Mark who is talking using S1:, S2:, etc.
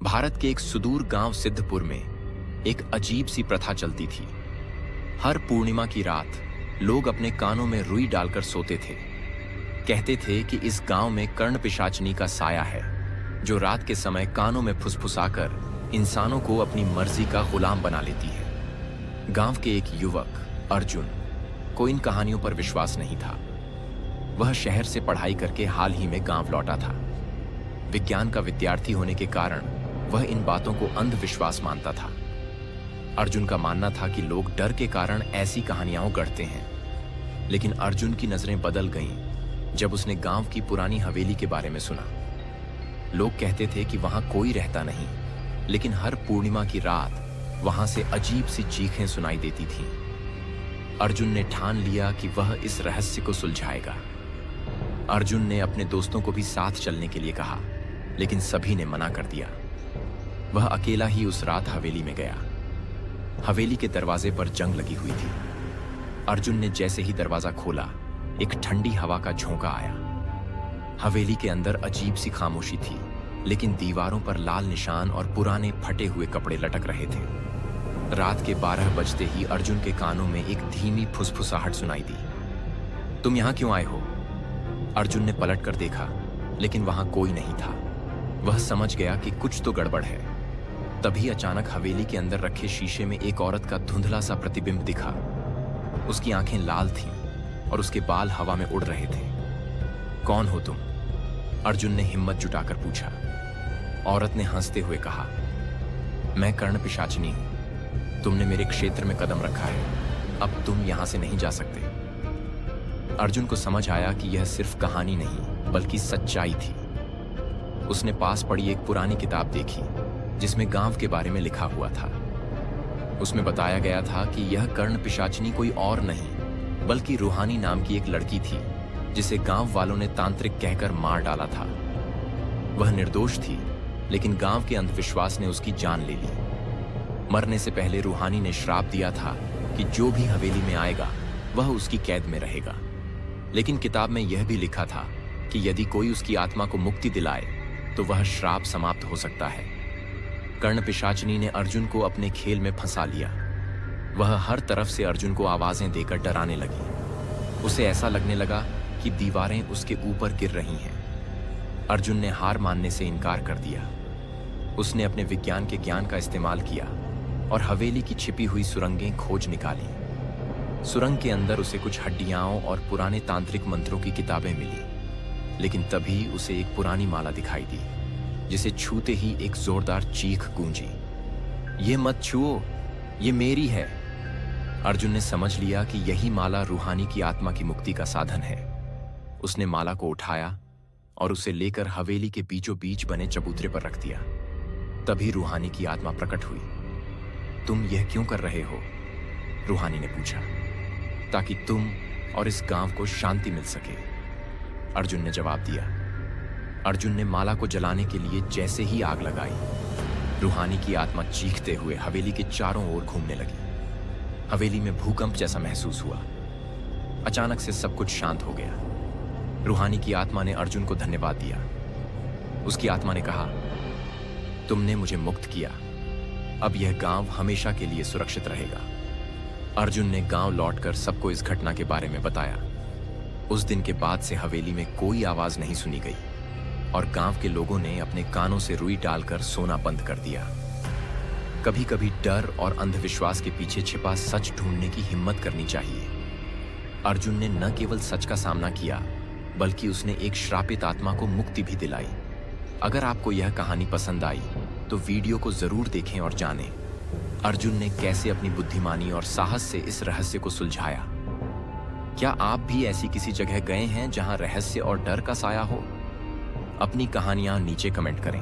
S1: भारत के एक सुदूर गांव सिद्धपुर में एक अजीब सी प्रथा चलती थी। हर पूर्णिमा की रात लोग अपने कानों में रुई डालकर सोते थे। कहते थे कि इस गांव में कर्ण पिशाचनी का साया है, जो रात के समय कानों में फुसफुसाकर इंसानों को अपनी मर्जी का गुलाम बना लेती है। गांव के एक युवक अर्जुन को इन कहानियों पर विश्वास नहीं था। वह शहर से पढ़ाई करके हाल ही में गांव लौटा था। विज्ञान का विद्यार्थी होने के कारण वह इन बातों को अंधविश्वास मानता था। अर्जुन का मानना था कि लोग डर के कारण ऐसी कहानियां गढ़ते हैं। लेकिन अर्जुन की नजरें बदल गईं जब उसने गांव की पुरानी हवेली के बारे में सुना। लोग कहते थे कि वहां कोई रहता नहीं, लेकिन हर पूर्णिमा की रात वहां से अजीब सी चीखें सुनाई देती थीं। अर्जुन ने ठान लिया कि वह इस रहस्य को सुलझाएगा। अर्जुन ने अपने दोस्तों को भी साथ चलने के लिए कहा, लेकिन सभी ने मना कर दिया। वह अकेला ही उस रात हवेली में गया। हवेली के दरवाजे पर जंग लगी हुई थी। अर्जुन ने जैसे ही दरवाजा खोला, एक ठंडी हवा का झोंका आया। हवेली के अंदर अजीब सी खामोशी थी, लेकिन दीवारों पर लाल निशान और पुराने फटे हुए कपड़े लटक रहे थे। रात के 12 बजते ही अर्जुन के कानों में एक धीमी फुसफुसाहट सुनाई दी। तुम यहां क्यों आए हो? अर्जुन ने पलट कर देखा, लेकिन वहां कोई नहीं था। वह समझ गया कि कुछ तो गड़बड़ है। तभी अचानक हवेली के अंदर रखे शीशे में एक औरत का धुंधला सा प्रतिबिंब दिखा। उसकी आंखें लाल थीं और उसके बाल हवा में उड़ रहे थे। कौन हो तुम? अर्जुन ने हिम्मत जुटाकर पूछा। औरत ने हंसते हुए कहा, मैं कर्ण पिशाचिनी हूं। तुमने मेरे क्षेत्र में कदम रखा है, अब तुम यहां से नहीं जा सकते। अर्जुन को समझ आया कि यह सिर्फ कहानी नहीं, बल्कि सच्चाई थी। उसने पास पड़ी एक पुरानी किताब देखी, जिसमें गांव के बारे में लिखा हुआ था। उसमें बताया गया था कि यह कर्ण पिशाचिनी कोई और नहीं, बल्कि रूहानी नाम की एक लड़की थी, जिसे गांव वालों ने तांत्रिक कहकर मार डाला था। वह निर्दोष थी, लेकिन गांव के अंधविश्वास ने उसकी जान ले ली। मरने से पहले रूहानी ने श्राप दिया था कि जो भी हवेली में आएगा वह उसकी कैद में रहेगा। लेकिन किताब में यह भी लिखा था कि यदि कोई उसकी आत्मा को मुक्ति दिलाए तो वह श्राप समाप्त हो सकता है। कर्ण पिशाचिनी ने अर्जुन को अपने खेल में फंसा लिया। वह हर तरफ से अर्जुन को आवाजें देकर डराने लगी। उसे ऐसा लगने लगा कि दीवारें उसके ऊपर गिर रही हैं। अर्जुन ने हार मानने से इनकार कर दिया। उसने अपने विज्ञान के ज्ञान का इस्तेमाल किया और हवेली की छिपी हुई सुरंगें खोज निकाली। सुरंग के अंदर उसे कुछ हड्डियां और पुराने तांत्रिक मंत्रों की किताबें मिली। लेकिन तभी उसे एक पुरानी माला दिखाई दी, जिसे छूते ही एक जोरदार चीख गूंजी। ये मत छुओ, ये मेरी है। अर्जुन ने समझ लिया कि यही माला रूहानी की आत्मा की मुक्ति का साधन है। उसने माला को उठाया और उसे लेकर हवेली के बीचों बीच बने चबूतरे पर रख दिया। तभी रूहानी की आत्मा प्रकट हुई। तुम यह क्यों कर रहे हो? रूहानी ने पूछा। ताकि तुम और इस गांव को शांति मिल सके, अर्जुन ने जवाब दिया। अर्जुन ने माला को जलाने के लिए जैसे ही आग लगाई, रूहानी की आत्मा चीखते हुए हवेली के चारों ओर घूमने लगी। हवेली में भूकंप जैसा महसूस हुआ। अचानक से सब कुछ शांत हो गया। रूहानी की आत्मा ने अर्जुन को धन्यवाद दिया। उसकी आत्मा ने कहा, तुमने मुझे मुक्त किया, अब यह गांव हमेशा के लिए सुरक्षित रहेगा। अर्जुन ने गांव लौटकर सबको इस घटना के बारे में बताया। उस दिन के बाद से हवेली में कोई आवाज नहीं सुनी गई और गांव के लोगों ने अपने कानों से रुई डालकर सोना बंद कर दिया। कभी कभी डर और अंधविश्वास के पीछे छिपा सच ढूंढने की हिम्मत करनी चाहिए। अर्जुन ने न केवल सच का सामना किया, बल्कि उसने एक श्रापित आत्मा को मुक्ति भी दिलाई। अगर आपको यह कहानी पसंद आई तो वीडियो को जरूर देखें और जानें अर्जुन ने कैसे अपनी बुद्धिमानी और साहस से इस रहस्य को सुलझाया। क्या आप भी ऐसी किसी जगह गए हैं जहां रहस्य और डर का साया हो? अपनी कहानियां नीचे कमेंट करें।